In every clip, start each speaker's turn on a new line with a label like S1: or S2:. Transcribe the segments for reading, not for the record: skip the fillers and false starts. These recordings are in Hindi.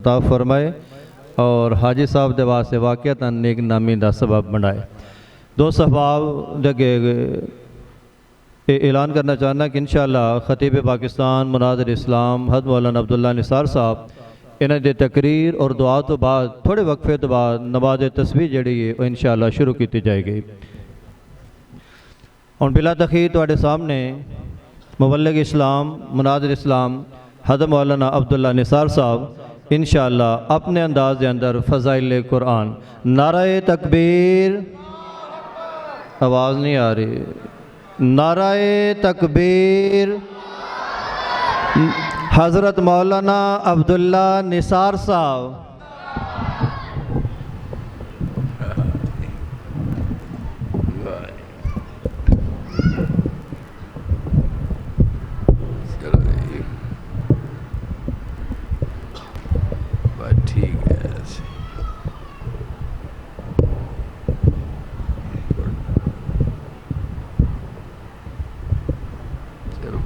S1: अता फरमाए और हाजी साहब के वास्ते वाकई नेक नामी का सबब बनाए। दोस्त अहबाब अगे ऐलान करना चाहना कि इंशाअल्लाह खतीब पाकिस्तान मुनाज़िर इस्लाम हज़रत मौलाना अब्दुल्ला निसार साहब इन्हों की तकरीर और दुआ तो बाद थोड़े वक्फे तो बाद नमाज तस्बीह जी है वह इंशाअल्लाह शुरू की जाएगी। और बिला तखीर तुहाडे सामने मुबल्लिग इस्लाम मुनाज़िर इस्लाम हज़रत मौलाना अब्दुल्ला निसार साहब इंशाअल्लाह अपने अंदाज के अंदर फ़ज़ाइल कुरान नाराए तकबीर, आवाज़ नहीं आ रही, नाराए तकबीर, हज़रत मौलाना अब्दुल्ला निसार साहब।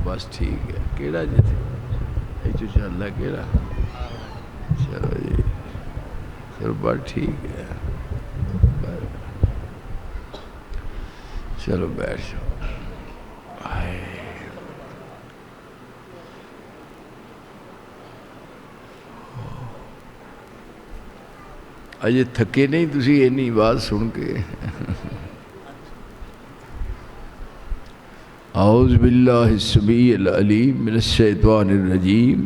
S2: बस ठीक है केड़ा जी जो चल रहा केड़ा चलो जी चलो बस ठीक है चलो बैठ जाओ। अजे थके नहीं तुसी इन्नी बात सुन के। औज़ु बिल्लाहि समीइल अलीम मिनश शैतानिर रजीम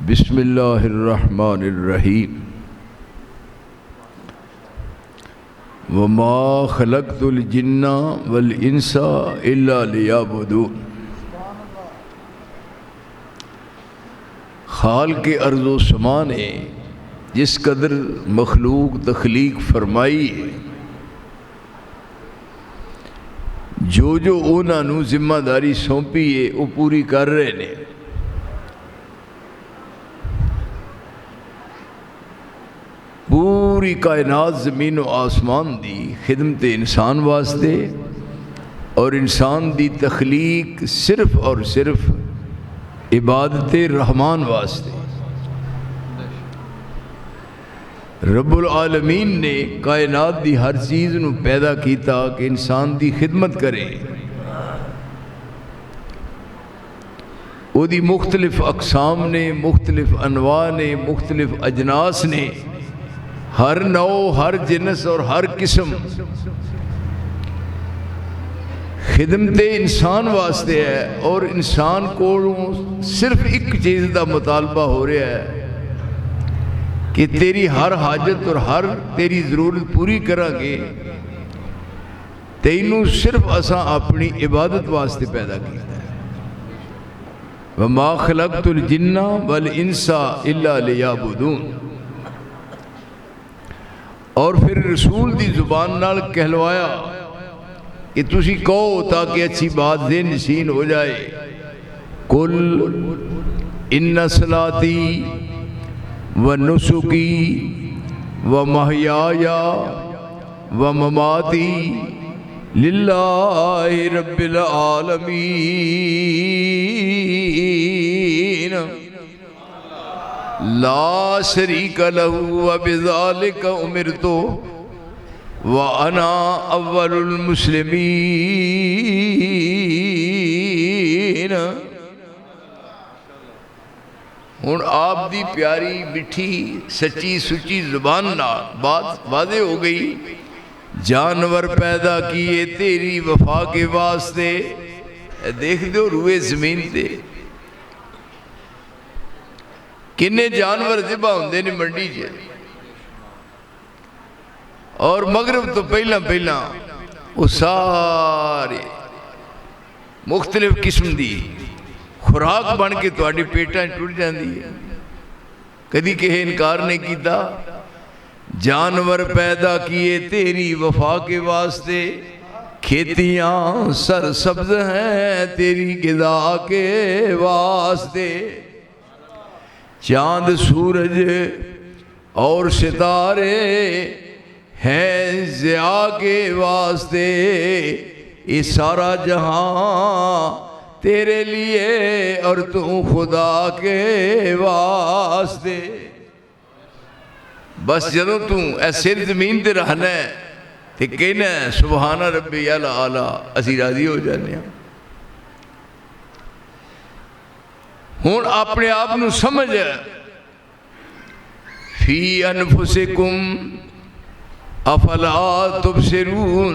S2: बिस्मिल्लाहिर रहमानिर रहीम वमा खलक़तुल जिन्ना वल इंसा इल्ला लियअबुदून। खालिक़ अर्ज़ो समा ने जिस कदर मखलूक तख्लीक फरमाई है, जो जो उन्होंने जिम्मेदारी सौंपी है वो पूरी कर रहे ने। पूरी कायनात जमीन और आसमान दी खिदमत इंसान वास्ते और इंसान दी तख्लीक सिर्फ और सिर्फ इबादत रहमान वास्ते। रब्बुल आलमीन ने कायनात दी हर चीज़ नू पैदा किया कि इंसान दी खिदमत करे। ओदी मुख्तलिफ अकसाम ने, मुख्तलिफ अनवा ने, मुख्तलिफ अजनास ने, हर नौ हर जिनस और हर किस्म खिदमत इंसान वास्ते है। और इंसान को सिर्फ एक चीज़ का मुतालबा हो रहा है कि तेरी हर हाजत और हर तेरी ज़रूरत पूरी करांगे। तैनू सिर्फ असा अपनी इबादत वास्ते पैदा किया है। वमा खलक़तुल जिन्ना वल इंसा इल्ला लियअबुदून। और फिर रसूल दी जुबान नाल कहलवाया कि तुसी कहो ताकि अच्छी बात ज़हन नशीन हो जाए। कुल इन्ना सलाती व नुसुकी व महयाया व ममाती लिल्लाहि रब्बिल आलमीन ला शरीका लहू व बिज़ालिका उमिरतु व अना अव्वलुल मुस्लिमीन। हुण आप दी प्यारी मिठी सच्ची सुची जुबान नाल बात वादे हो गई। जानवर पैदा किए तेरी वफा के वास्ते। देख दो रूए जमीन ते किन्ने जानवर ज़िबा होंदे ने मंडी च। और मगरब तो पहला पहला वो सारे मुख्तलिफ किस्म दी खुराक बन के तुहाडी पेटां टुट जाती है। कदी किसी इनकार नहीं किया। जानवर पैदा किए तेरी वफा के वास्ते, खेतियाँ सरसब्ज हैं तेरी गिदा के वास्ते। चांद सूरज और सितारे हैं ज़िया के वास्ते। ये सारा जहां तेरे लिए और तू खुदा के वास्ते। बस जदों तू ए सिर जमीन ते रहना है तो कहना सुबहाना रब्बी अल आला, असी राजी हो जाने। हुण अपने आप नू समझ, फी अनफुसिकुम अफला तुबसिरून,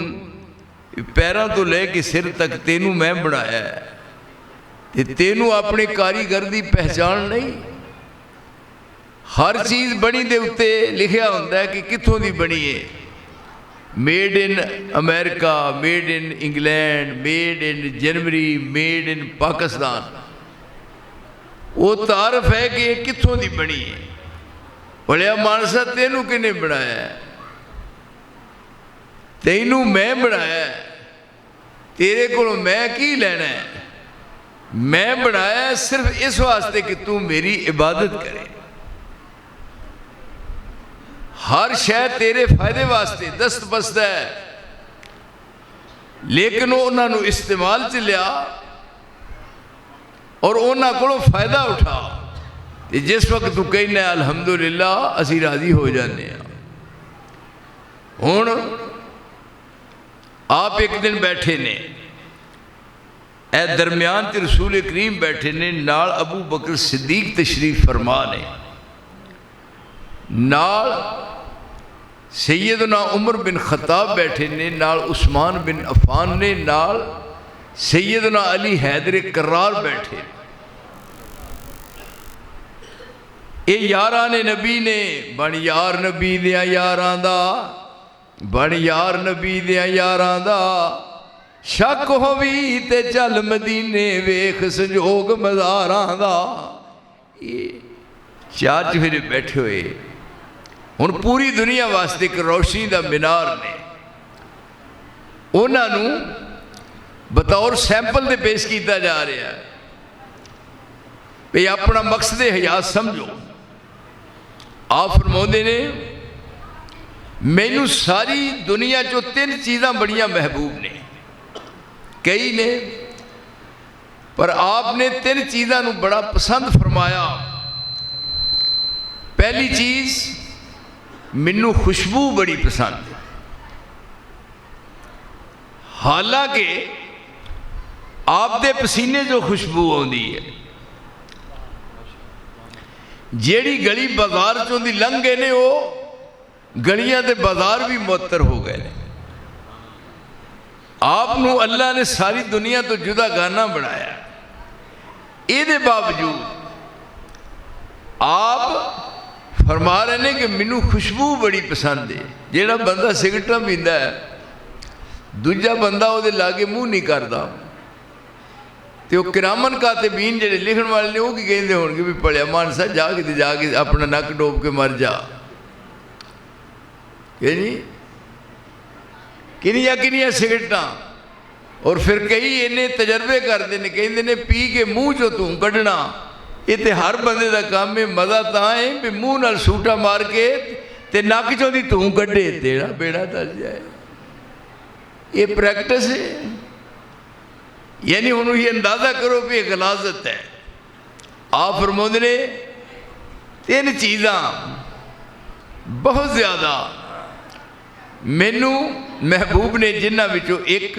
S2: पैरों तो लेके सिर तक तेनू मैं बनाया ते तेनू अपने कारीगर की पहचान नहीं। हर चीज़ बनी दे उत्ते लिखिया होंदा है कि कित्थों दी बनी है। Made in America, made in England, made in Germany, made in Pakistan. वो तारफ है कि ये कित्थों दी बनी है। बोलिया मानसा तेनू किने बनाया? तेनू मैं बनाया, तेरे को मैं की लेना है? मैं बनाया सिर्फ इस वास्ते कि तू मेरी इबादत करे। हर शय तेरे फायदे वास्ते दस्त बस्त है, लेकिन उन्होंने इस्तेमाल च लिया और उन्होंने को फायदा उठा। जिस वक्त तू कहना अल्हम्दुलिल्लाह असी राजी हो जाने। हुण आप एक दिन बैठे ने, ए दरम्यान ते रसूल करीम बैठे ने, नाल अबू बकर सिद्दीक तशरीफ फरमा ने, नाल सैयदना उमर बिन खत्ताब बैठे ने, नाल उस्मान बिन अफान ने, नाल सैयदना अली हैदर करार बैठे। ये यारां ने नबी ने, बन यार नबी दियां यारां दा, बन यार नबी दियां यारां दा, शक होवी ते चल मदीने वेख संजोग मज़ारां दा। ये चार चफेरे बैठे हुए हुण पूरी दुनिया वास्ते एक रोशनी का मीनार ने। उन्होंने बतौर सैंपल दे पेश किया जा रहा है भी अपना मकसद हयात समझो। आप फरमाते ने मैनू सारी दुनिया चो तीन चीज़ां बड़ियां महबूब ने, कई ने, पर आपने तीन चीज़ों को बड़ा पसंद फरमाया। पहली चीज़ मैनू खुशबू बड़ी पसंद है। हालांकि आप दे पसीने जो खुशबू आती है, जेड़ी गली बाजार चों दी लंघ गए ने, वो गलियां दे बाजार भी मुअत्तर हो गए। आपनू अल्लाह ने सारी दुनिया तो जुदा गाना बनाया, ये बावजूद आप फरमा रहे हैं कि मैनू खुशबू बड़ी पसंद है। जेड़ा बंदा सिगरटा पींदा है, दूजा बंदा वो लागे मूँह नहीं करता, तो किरामन कातिबीन जेडे लिखण वाले ने वो की कहते होणगे भी पढ़िया मानसा जाके अपना नक डोब के मर जा। कि जी किनिया किनिया सिगरटा, और फिर कई इन्ने तजर्बे करते हैं, कहते ने पी के मूँह चो तू कढ़ना। ये तो हर बंदे का काम है। मज़ा तो है भी मूँह नाल सूटा मार के ते नक चो दी तू कढ़े, तेरा बेड़ा तर जाए। ये प्रैक्टिस है। यानी हुण ये अंदाज़ा करो भी गलाजत है। आप फरमाते ने तीन चीज़ां बहुत ज़्यादा मैनू महबूब ने, जिन्हां विचों एक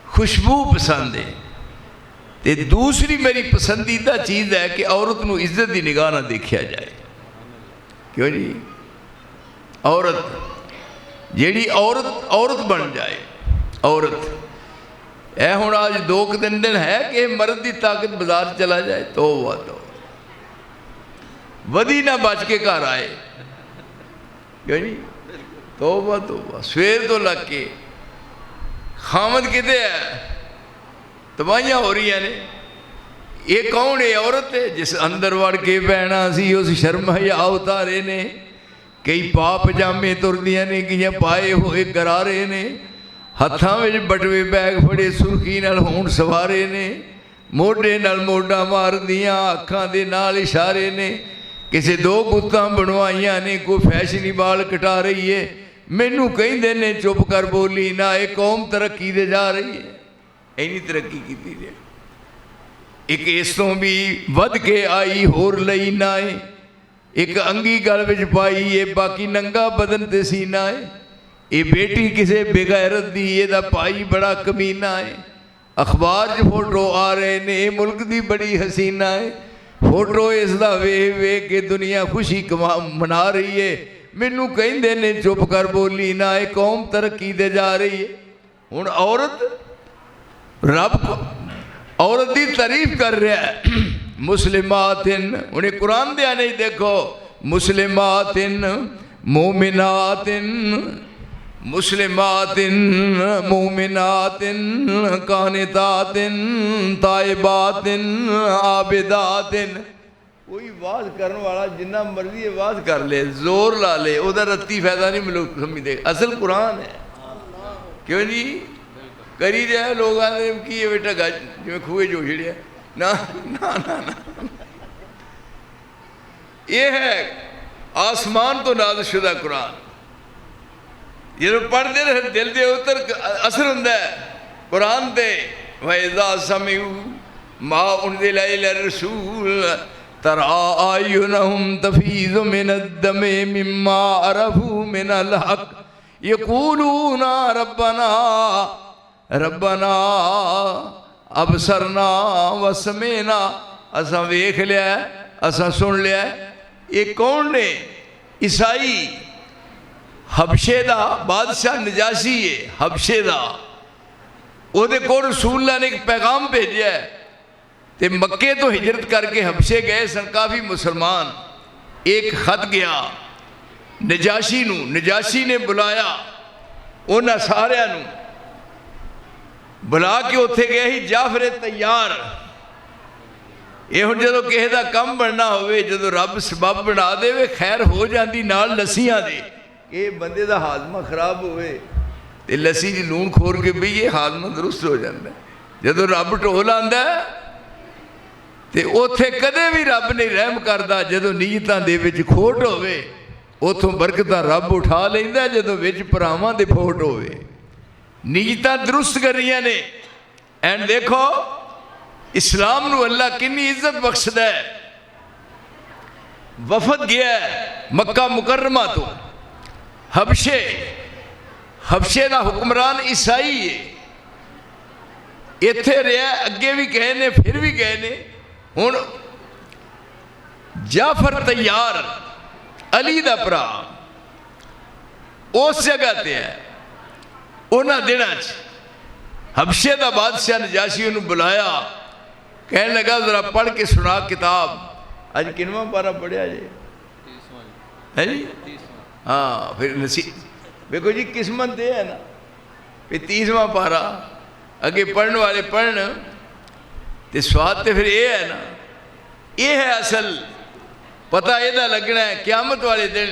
S2: खुशबू पसंद है, ते दूसरी मेरी पसंदीदा चीज़ है कि औरत नू इज्जत की निगाह ना देखा जाए। क्यों जी? औरत जेड़ी औरत बन जाए। औरत ए हुण आज 2 दिन है कि मर्द की ताकत बाजार चला जाए तो वधी ना बच के घर आए। क्यों जी? तौबा सवेर तो लग के खामद किते है, तबाहियां हो रही ने। ये कौन है? औरत है जिस अंदर वड़ के बहना सी उस शर्म हया उतारे ने। कई पा पजामे तुरदियां ने, कई पाए हुए गरारे ने, हत्थां विच बटवे बैग फड़े सुर्खी नाल होण सवारे ने, मोढे नाल मोढा मारदियां अखां दे नाल इशारे ने। किसी 2 गुत्तां बनवाइयां ने, कोई फैशनी बाल कटा रही है। मैनू कहिंदे ने चुप कर बोली ना, एक कौम तरक्की दे जा रही है। इन्नी तरक्की की है। एक इस तो भी वध के आई होर लई ना है। एक अंगी गल विच पाई है, बाकी नंगा बदन ते सीना है। ये बेटी किसी बेगैरत दी, एदा भाई बड़ा कमीना है। अखबार च फोटो आ रहे ने, मुल्क दी बड़ी हसीना है। फोटो इसदा वेख वेख के दुनिया खुशी मना रही है। मैनू कहंदे ने चुप कर बोली ना, ये कौम तरक्की दे जा रही है। हुण औरत रब औरत की तारीफ कर रहा है। मुस्लिमातिन, उन्हें कुरान दिया नहीं, देखो मुस्लिमातिन मोमिनातिन, मुस्लिमातिन मोमिनातिन कानितातिन ताइबातिन आबिदातिन। कोई वाज करने वाला जिन्ना मर्जी वाज कर ले, जोर ला ले, उधर रत्ती फायदा नहीं मिलो समझते। असल कुरान है, क्यों जी करी जाए लोग आते की बेटा गज जिमें खूहे जो छिड़िया ना ना ना ना। ये है आसमान तो नाज़िल शुदा कुरान। जो पढ़ते रहे दिल के उतर असर होंगे कुरान से। वैज़ा समिउ मा उनज़िला इला रसूल तरा आयुनहुम तफीज़ु मिनद्दमे मिम्मा अरफू मिनल हक़ यक़ूलूना रब्बना रब्बना अबसरना वसमेना। असा वेख लिया, असा सुन लिया। ये कौन ने? ईसाई हबशे का बादशाह नजाशी है, हबशे का। ਉਹਦੇ ਕੋਲ रसूल्ला ने एक पैगाम भेजा है। तो मक्के तो हिजरत करके हबशे गए सन काफ़ी मुसलमान। एक खत गया नजाशी नू, नजाशी ने बुलाया उन्होंने सारिया बुला के उत्थे गए ही जाफर तैयार। ये हुण जदों किसी का कम बनना होवे, जदों रब सबब बना दे खैर हो जाती नाल लस्सियां दे। ये बंदे का हाजमा खराब होवे ते लस्सी जी लूण खोर के पीए, हाजमा दुरुस्त हो जाता। जदों रब ढोल आंदा ते उत्थे कदे भी रब नहीं रहम करता। जदों नीयतां दे विच खोट होवे उतों बरकतां रब उठा लैंदा, जदों विच भरावां दे फोट होवे। नीयतां दुरुस्त करियां ने। एंड देखो इस्लाम नूं अल्लाह कितनी इज्जत बख्शदा है। वफद गया मक्का मुकर्रमा तो हबशे, हबशे का हुक्मरान ईसाई है। इत्थे रहा, अगे भी गए ने फिर भी गए ने। हुण जाफर तैयार अली दा भरा उस जगह ते है। उन्हां दिनां च हबशे का बादशाह नजाशी उन्होंने बुलाया, कहने लगा जरा पढ़ के सुना किताब। अज किनवा पारा पढ़िया जी है जी? हाँ फिर नसी देखो जी किस्मत दे है ना, फिर 30वां पारा अगे पढ़ने वाले पढ़न तो स्वाद तो फिर ये है ना। ये है असल पता यदा लगना है क्यामत वाले दिन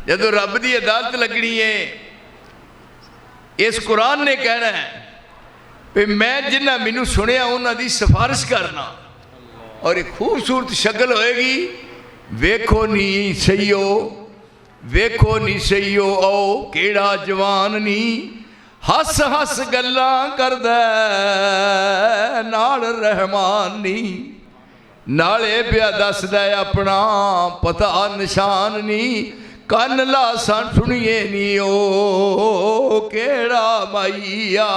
S2: जदों रब की अदालत लगनी है। इस कुरान ने कहना है भी मैं जिन्ना मैनू सुनिया उन्होंने सिफारिश करना। और एक खूबसूरत शक्ल होएगी, वेखो नी सईयो, वेखो नी सईयो आओ केड़ा जवान नी हस हस गल्लां करदा नाल रहमान नी। नाले पिया दसदा अपना पता निशान नी, कन लासां सुनिए नी ओ केड़ा माईया।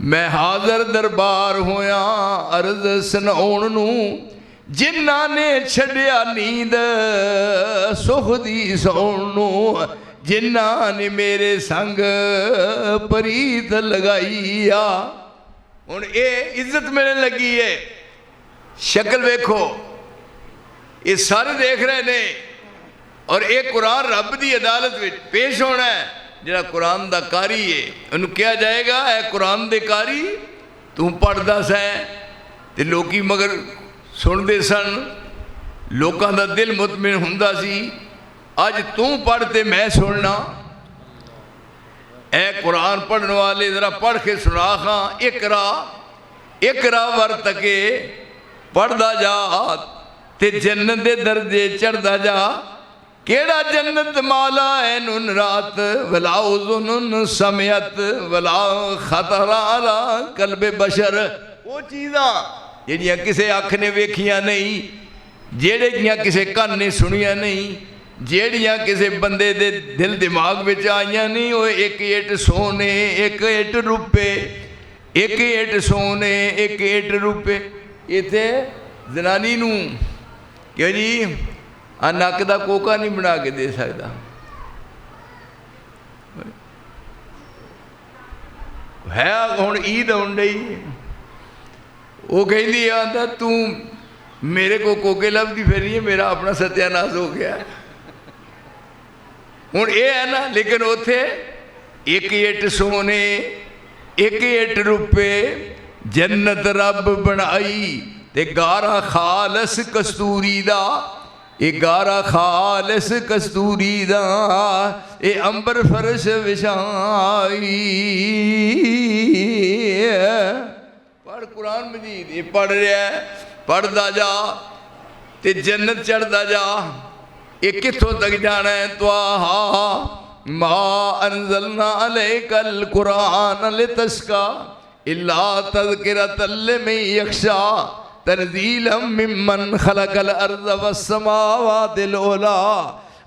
S2: मैं हाज़र दरबार होया अर्ज सुनाउण नूं, जिन्ना ने छड्या नींद सुख दी सौण नूं, जिन्ना ने मेरे संग परीत लगाई आ। हुण ये इज्जत मिलने लगी है। शक्ल वेखो, ये सारे देख रहे ने। और एक कुरान रब की अदालत में पेश होना है। जिहड़ा कुरान दा कारी है उन्होंने कहा जाएगा है कुरान दे कारी तू पढ़दा सै ते लोकी मगर सुनते सन, लोगों का दिल मुतमिन हुंदा सी। अज तू पढ़ ते मैं सुनना। ए कुरान पढ़ने वाले जरा पढ़ के सुना खां। इकरा इकरा वर तके पढ़दा जा ते जन्नत दे दर्जे चढ़दा जा। केड़ा जन्नत माला है नुन रात वला उज़ुन समियत वला खतरा अला कल्बे बशर। वो चीज़ां जिहड़ियां किसे अख ने वेखियां नहीं, ਜਿਹੜੀਆਂ ਕਿਸੇ ਕੰਨ ਨੇ ਸੁਣੀਆਂ ਨਹੀਂ, ਜਿਹੜੀਆਂ ਕਿਸੇ ਬੰਦੇ ਦੇ ਦਿਲ ਦਿਮਾਗ ਵਿੱਚ ਆਈਆਂ ਨਹੀਂ, ਉਹ ਇੱਕ ਇੱਟ ਸੋਨੇ ਇੱਕ ਇੱਟ ਰੁਪਏ, ਇੱਕ ਇੱਟ ਸੋਨੇ ਇੱਕ ਇੱਟ ਰੁਪਏ। ਇੱਥੇ ਜ਼ਨਾਨੀ ਨੂੰ ਕਿਉਂ ਜੀ ਆ ਨੱਕ ਦਾ ਕੋਕਾ ਨਹੀਂ ਬਣਾ ਕੇ ਦੇ ਸਕਦਾ। ਹੈ ਹੁਣ ਈਦ ਆਉਣ ਡਈ, ਉਹ ਕਹਿੰਦੀ ਆਂਦਾ ਤੂੰ ਮੇਰੇ को कोके लभदी फिर रही है, मेरा अपना सत्यानाश हो गया। हुण ये है ना, लेकिन उत्थे एक इट सोने एक इट रुपए जन्नत रब बनाई ते गारा खालस कस्तूरी दा, ये गारा खालस कस्तूरी दा, ये अंबर फरश विछाई। पढ़ कुरान मजीद, ये पढ़ रहा है, पढ़ता जा ते जन्नत चढ़ता जा। ये कित्थों तक जाना है? त्वाहा मा अनज़लना अलैकल कुरान लितस्का इल्ला तज़किरतल लिमन यख्शा तनज़ीलन मिम्मन खलक़ल अर्ज़ वस्समावातिल उला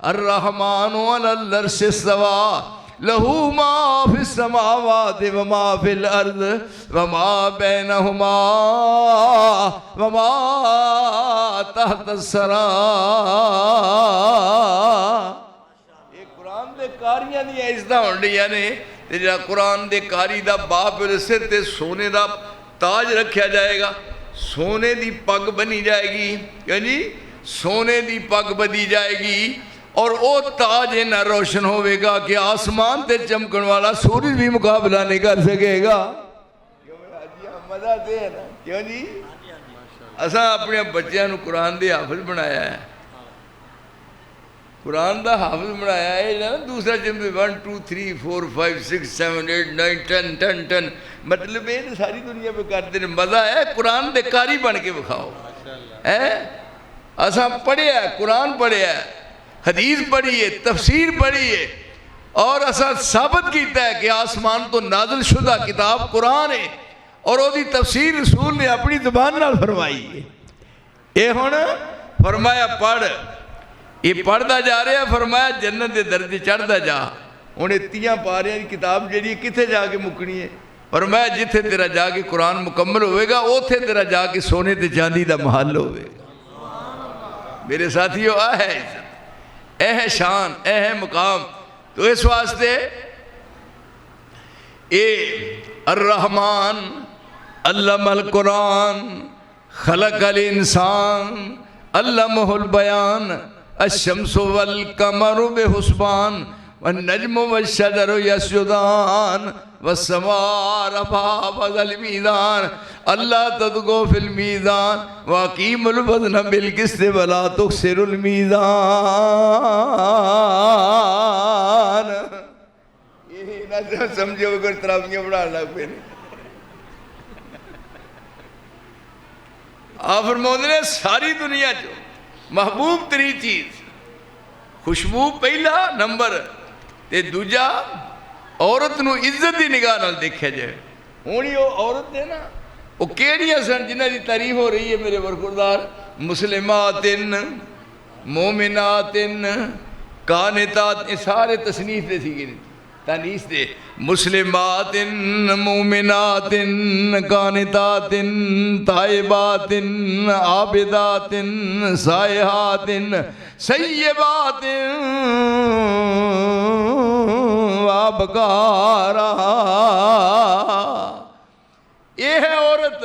S2: अर्रहमानु अलल अर्शि इस्तवा लहू मा फिस समावाति व मा फिल अर्ज़ व मा बैनहुमा व मा तहतस सरा। ये कुरान दे कारियां दी इज़्ज़तां होंदियां ने ते जिहड़ा कुरान दे कारी दा बाप दे सिर ते सोने दा ताज रखिया जाएगा, सोने दी पग बनी जाएगी। क्यों जी? सोने दी पग बनी जाएगी और वो ताज इन्ना रोशन होगा कि आसमान ते चमकन वाला सूरज भी मुकाबला नहीं कर सकेगा। मजा तो है ना। क्यों जी? असा अपने बच्चों को कुरान दे हाफिज बनाया है, कुरान का हाफिज बनाया है ना। दूसरा जब 1 2 3 4 5 6 7 8 9 10 10 10 मतलब ये सारी दुनिया में करते हैं। मजा है कुरान दे कारी बन के विखाओ है। असा पढ़िया कुरान, पढ़िया हदीस पढ़ी है, तफसीर पढ़ी है और असा साबित किया है कि आसमान तो नाजिल शुदा किताब कुरान है और उसकी तफसीर रसूल ने अपनी जुबान नाल फरमाई है। ये हुण फरमाया पढ़, ये पढ़ता जा रहा, फरमाया जन्नत के दर्जे चढ़ता जा। हुण ये 30 पारियां की किताब जी कित्थे जाके मुकनी है? फरमाया जिथे तेरा जाके कुरान मुकम्मल होएगा उत्थे तेरा जाके सोने ते चांदी दा महल होवेगा। मेरे साथियों आ है ऐ है शान, ऐ है मुकाम। तो इस वास्ते ये अर्रहमान अल्लमल कुरान खलकल इंसान अल्लमहुल बयान अशम्सु वल कमरु बेहुस्बान वन नज्मु वश्शजरु यसजुदान वस्समा रफ़अहा वज़ल मीज़ान अल्लाह तत्गो फिल मीज़ान वक़ीमुल वज़न बिल क़िस्त वला तुख़सिरुल मीज़ान। ये ना समझो अगर तरावियां बढ़ाने लग पे आप फरमाते ने सारी दुनिया चो महबूब तरी चीज़ खुशबू पहला नंबर ते दूजा औरत नूं इज्जत की निगाह नाल देखा जाए। हुण ही औरत है ना, वो केड़ियां सन जिन्हां दी तारीफ हो रही है मेरे बरखुरदार? मुस्लिमातिन मोमिनातिन कानितात, ये सारे तसनीफ दे सीगे तानीस दे। मुस्लिमातिन मोमिनातिन कानितातिन ताइबातिन आबिदातिन साइहातिन सय्यबातिन वाबकारा। ये है औरत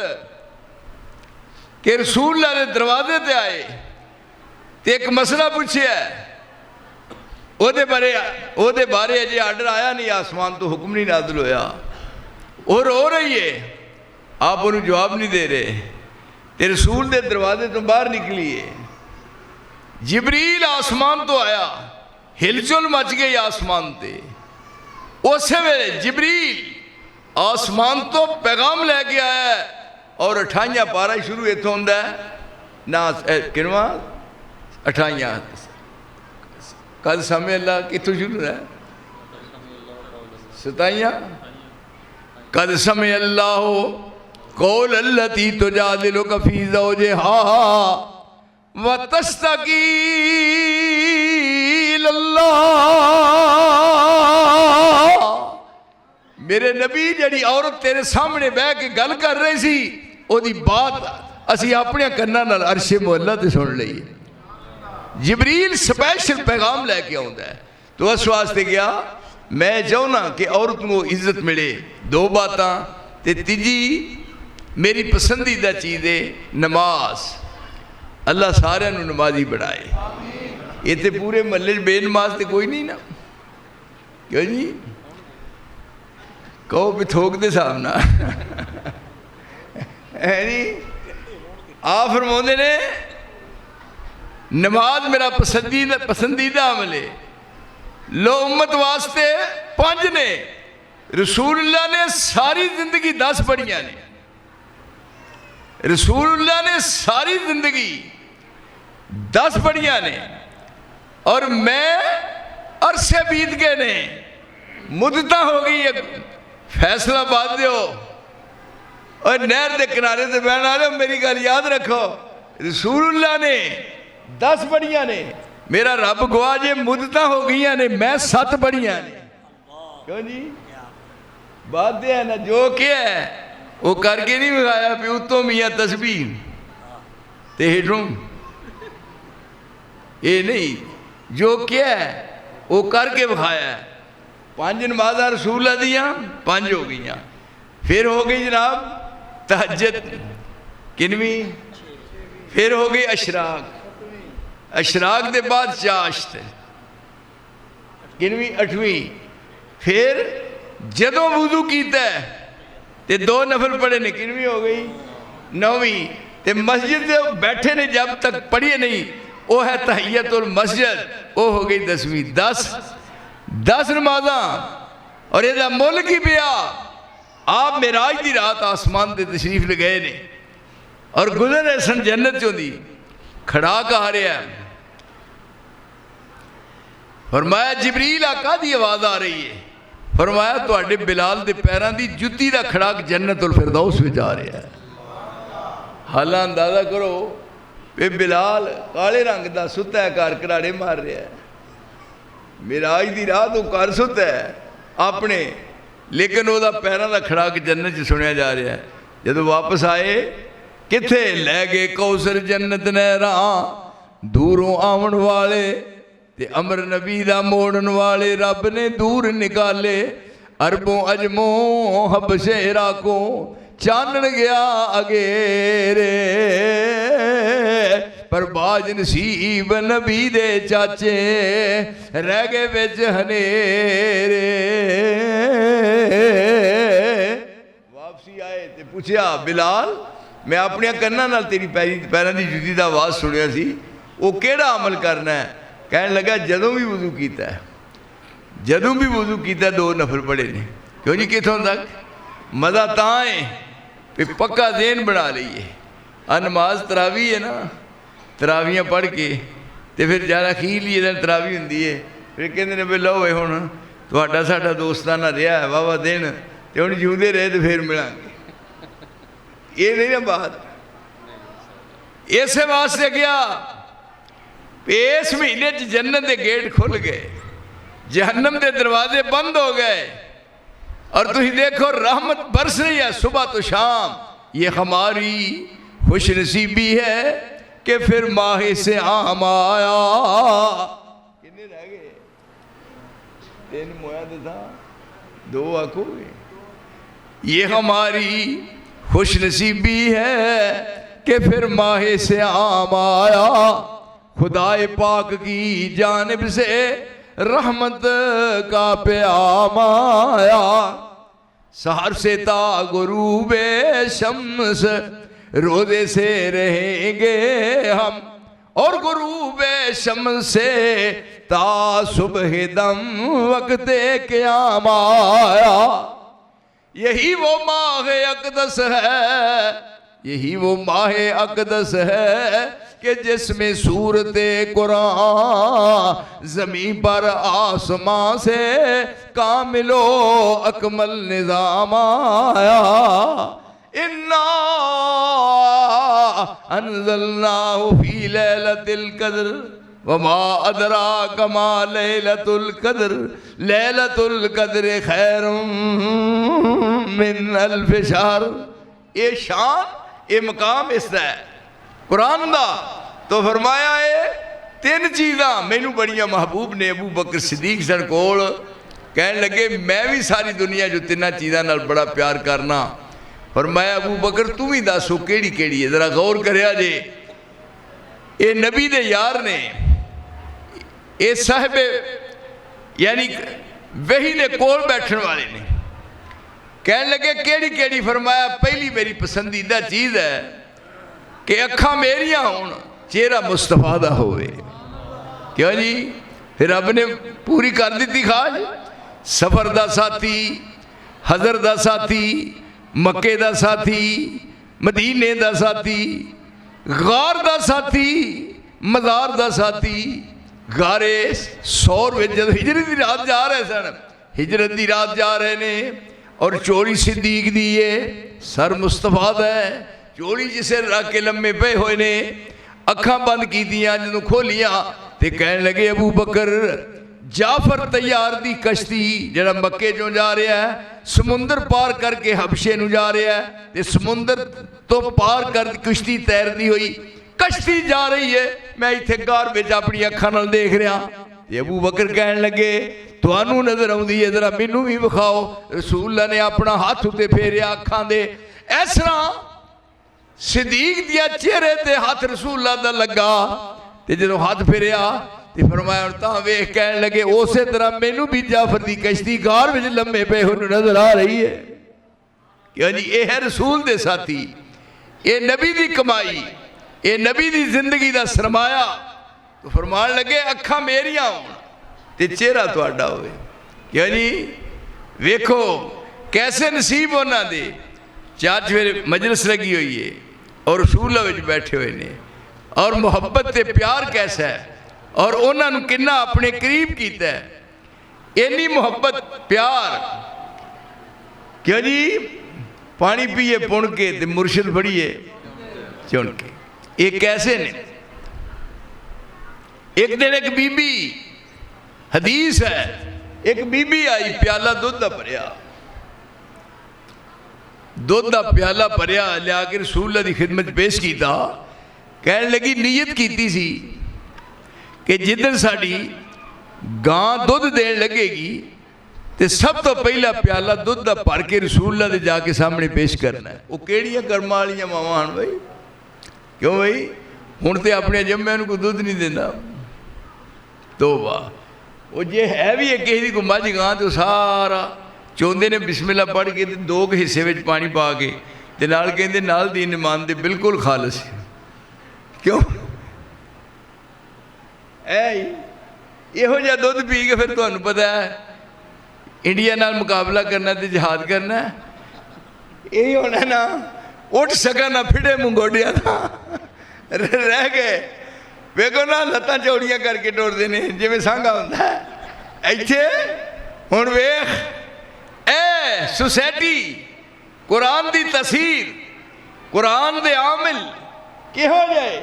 S2: कि रसूलुल्लाह दे दरवाजे ते आए ते एक मसला पूछया, ओदे बारे अजे आर्डर आया नहीं, आसमान तो हुक्म नहीं नाज़िल होया, और रो रही है, आप उन्हें जवाब नहीं दे रहे। ते रसूल दे दरवाजे तो बाहर निकली है, जिबरील आसमान तो आया, हिलचुल मच गई आसमान ते। उस वेले जिबरील आसमान तो पैगाम लैके आया और 28 पारा शुरू इतों होंदा है ना, किनवा 28 कद समय अल्लाह कितों शुरू है? 27 कद समय अल्लाह कौल अल्लती तुजादिलुका फी ज़ौजिहा व तस्तकी इलल्लाह। मेरे नबी जड़ी औरत तेरे सामने बह के गल कर रही सी ओदी बात असी अपने कन्नां नाल अर्शे मुअल्ला ते सुन लई। जिबरील स्पैशल पैगाम लैके आउंदा है तो इस वास्ते गया मैं चाहना कि औरत को इज्जत मिले। दो बातां ते तीजी मेरी पसंदीदा चीज़ है नमाज। अल्लाह सारिਆਂ ਨੂੰ नमाजी बनाए। ये तो पूरे महल्ले बेनमाज तो कोई नहीं ना, क्यों जी कहो भी थोक दे सामना है नी। आ फरमाते ने नमाज मेरा पसंदीदा अमल है। लो उम्मत वास्ते 5 ने, रसूलुल्लाह ने सारी जिंदगी 10 पढ़ियां ने। रसूलुल्लाह ने सारी जिंदगी 10 पढ़ियां ने और मैं अरसे बीत गए ने, मुद्दत हो गई है। फैसलाबाद दो और नहर के किनारे से बहन वाले मेरी गल याद रखो, रसूलुल्लाह ने 10 पढ़ियां ने, मेरा रब गवाह जे मुद्दत हो गई ने, मैं 7 पढ़ियां ने। क्यों जी बात है ना, जो क्या है वो करके नहीं विखाया भी उत्तों मियाँ तस्बीह ते हेठों, ये नहीं, जो क्या है वो करके विखाया। 5 नमाज़ा रसूलुल्लाह दियां 5 हो गई। फिर हो गई जनाब तहज्जुद किनवी, फिर हो गई अशराक, अशराक के बाद चाश्त किनवी 8वीं। फिर जदों वुजू कीता ते 2 नफल पढ़े ने किनवी हो गई 9वीं। ते मस्जिद बैठे ने जब तक पढ़ी नहीं वो है तहियतुल मस्जिद, वो हो गई 10वीं। 10 नमाजा और यदा मुल की पिया। आप मेराज की रात आसमान से तशरीफ ले गए ने और गुजर रहे सन जन्नत चों दी, खड़ा आ रहा है। फरमाया जिबरील आका दी आवाज़ आ रही है। फरमाया तुहाडे बिलाल के पैरों की जुत्ती का खड़ाक जन्नतुल फिरदौस में जा रहा है। हालां अंदाजा करो वे बिलाल काले रंग का सुता है, घर घराड़े मार रहा है। मिराज की रात वो घर सुता है अपने, लेकिन वह पैरों का खड़ाक जन्नत च सुनिया जा रहा है। जदों वापस आए किथे लै गए कौसर जन्नत नहरा, दूरों आवन वाले ते अमर नबी दा मोड़न वाले रब ने दूर निकाले। अरबों अजमों हबशे इराको चानन गया अगेरे, पर बाज नसीब नबी दे चाचे रह गए बिच हनेरे। वापसी आए ते पूछया बिलाल मैं अपने कन्ना नाल तेरी पैरों की जुत्ती दा आवाज़ सुनिया सी, वो केड़ा अमल करना है? कहने लगा जदों भी वजू कीता है, जदों भी वजू कीता 2 नफल पढ़े ने। क्यों जी कितों तक मज़ा तां है भी पक्का देन बना लीए। नमाज तरावी है ना, तरावियाँ पढ़ के तो फिर ज़्यादा खीर लिए दिन तरावी होंगी है। फिर कहते हैं भी लो भाई हुण तुहाडा साडा दोस्ताना रहा है वाहवा दिन, तो हुण जिउंदे रहे तो फिर मिलांगे। ये नहीं ना बात। इस वास्ते गया इस महीने जन्नत के गेट खुल गए, जहन्नम के दरवाजे बंद हो गए और तुम देखो रहमत बरस रही है सुबह तो शाम। ये हमारी खुश नसीबी है कि फिर माह से आम आया। कितने रह गए? 3 मोया था 2 आखोगे। ये हमारी खुश नसीबी है कि फिर माह से आम आया। खुदाए पाक की जानिब से रहमत का प्याम आया। सहर से ता गुरूबे शम्स रोजे से रहेंगे हम, और गुरूबे शम्स से ता सुबह दम वक्त क़याम आया। यही वो माह अक़दस है, यही वो माह अक़दस है कि जिसमें सूरत कुरान ज़मीन पर आसमां से कामिलो अकमल निज़ाम आया। इन्ना अनज़लनाहु फी लैलतिल क़द्र वमा अदराक मा लैलतुल क़द्र लैलतुल क़द्र खैरुम मिन अल्फ शहर। ये शान ये मकाम इसदा है कुरान दा। तो फरमाया है तीन चीज़ां मैनू बड़ियां महबूब ने। अबू बकर सिद्दीक सन कोल कहन लगे मैं भी सारी दुनिया जो तिन्हां चीज़ां नाल बड़ा प्यार करना। फरमाया अबू बकर तू भी दसो केड़ी केड़ी है, जरा गौर करिया जे। ये नबी दे यार ने, ये साहिबे यानी वही ने कोल बैठने वाले ने। कहन लगे केड़ी केड़ी? फरमाया पहली मेरी पसंदीदा चीज़ है कि अखा मेरियां होन चेहरा मुस्तफा दा होवे। क्यों जी? फिर रब ने पूरी कर दी खाज। सफर दा साथी, हजर दा साथी, मक्के दा साथी, मदीने दा साथी, गार दा साथी, मज़ार दा साथी। गारे सौर में जब हिजरत की रात जा रहे सन, हिजरत की रात जा रहे ने और चोली सिद्दीक दी है, सर मुस्तफा दा है। चोली जिसे रख के लम्मे पे हुए ने, अखा बंद की जो खोलियां तो कह लगे अबू बकर जाफर तैयार दी कश्ती जरा मक्के चों जा रहा है, समुंदर पार करके हबशे नूं जा रहा है, तो समुंदर तो पार कर कश्ती तैरती हुई कश्ती जा रही है। मैं इत्थे गार में अपनी अखा नाल देख रहा। अबू बकर कहन लगे तुहानू नजर आउंदी है, जरा मैनू भी विखाओ। रसूल ने अपना हाथ उत्ते फेरिया अखां दे। इस तरह सिद्दीक दिया चेहरे ते हाथ रसूल दा लगा ते जो हाथ फेरिया तो फरमाया तां वेख कहन लगे उसे तरह मैनू भी जाफर दी कश्ती गार में लम्बे पे हुन नजर आ रही है। क्यों जी? ये है रसूल दे साथी, ये नबी दी कमाई, ये नबी दी जिंदगी दा सरमाया। तो फरमान लगे अखा मेरियां होन ते चेहरा तुहाडा होवे। क्यों जी? वेखो कैसे नसीब उन्हां दे। चार फिर मजलिस लगी हुई है और रसूल विच बैठे हुए ने और मुहब्बत ते प्यार कैसा है और उन्होंने कितना अपने करीब किया है। इन्नी मुहब्बत प्यार। क्यों जी? पानी पीए पुण के ते मुर्शिद फड़िए चुन के। ये कैसे ने? एक दिन एक बीबी, हदीस है, एक बीबी आई प्याला दुध दा भरिया, दुध का प्याला भरिया लिया के रसूल की खिदमत पेश किया। कह लगी नीयत की सी कि जिदन साड़ी गां दुध देन लगेगी तो सब तो पहला प्याला दुध का भर के रसूल दे जाके सामने पेश करना है। वो केड़ियां कर्मां वालियां मावां हन बई। क्यों बई? हुण ते अपने जम्मे नूं कोई दुध नहीं देंदा। तो वाह वो जे है भी एक किसी को मझ गां तो सारा चौंदे ने बिस्मिल्ला पढ़ के दो हिस्से में पानी पा के ते नाल कहंदे नाल दीन ईमान दे बिल्कुल खालस। क्यों? इहो जिहा दुध पी के फिर तुहानूं पता है इंडिया नाल मुकाबला करना ते जिहाद करना यही होना ना। उठ सका ना फिड़े मुंगोडिया था रह गए। वेखो ना लत्तां चौड़ियां करके टुरदे ने जिवें सांघा हुंदा है। इत्थे हुण वेख ए सोसाइटी कुरान दी तसीर, कुरान दे आमिल किहो जाए,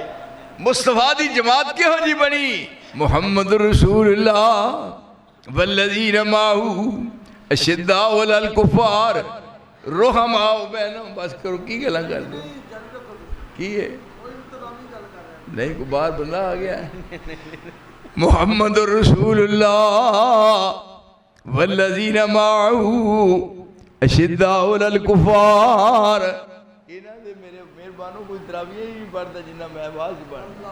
S2: मुस्तफा दी जमात किहो जी बनी। मुहम्मद रसूलुल्लाह वल्लज़ीना माहू अशिद्दाउ अलल कुफ़ार रुहमाउ बैनहुम। बस करो की गल्लां कर दो की है नहीं को बाहर बंदा आ गया। मुहम्मद रसूलुल्लाह वल्लज़ीना माहू अशिद्दाउ अलल कुफ़ार। इन्हां दे मेरे मेहरबानो कोई तरावीह ही नहीं पढ़दा जिन्ना मैं आवाज़ पढ़दा।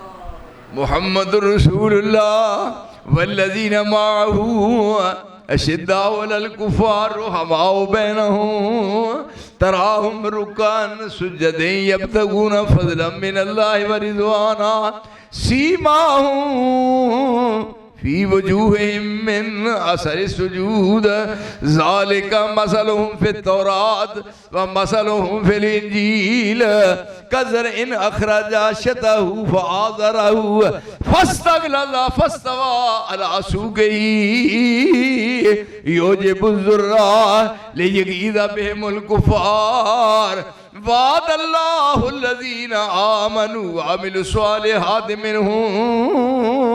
S2: मुहम्मद रसूलुल्लाह वल्लज़ीना माहू अशिद्दाउ अलल कुफ़ार रुहमाउ बैनहुम तराहुम रुकान सुज्जदन यब्तगूना फज़लन मिनल्लाहि व रिज़वाना सीमाहुम फी वजूहिहिम मिन असरि सुजूद ज़ालिका मसलुहुम फित तौरात व मसलुहुम फिल इंजील कज़रइन अखरजा शतहु फआज़रहु फस्तग़लज़ फस्तवा अला सूक़िही युजिबु ज़ुर्रा लियग़ीज़ बिहिमुल कुफ़ार वाद अल्लाहुल्लज़ीना आमनू व अमिलुस्सालिहाति मिनहुम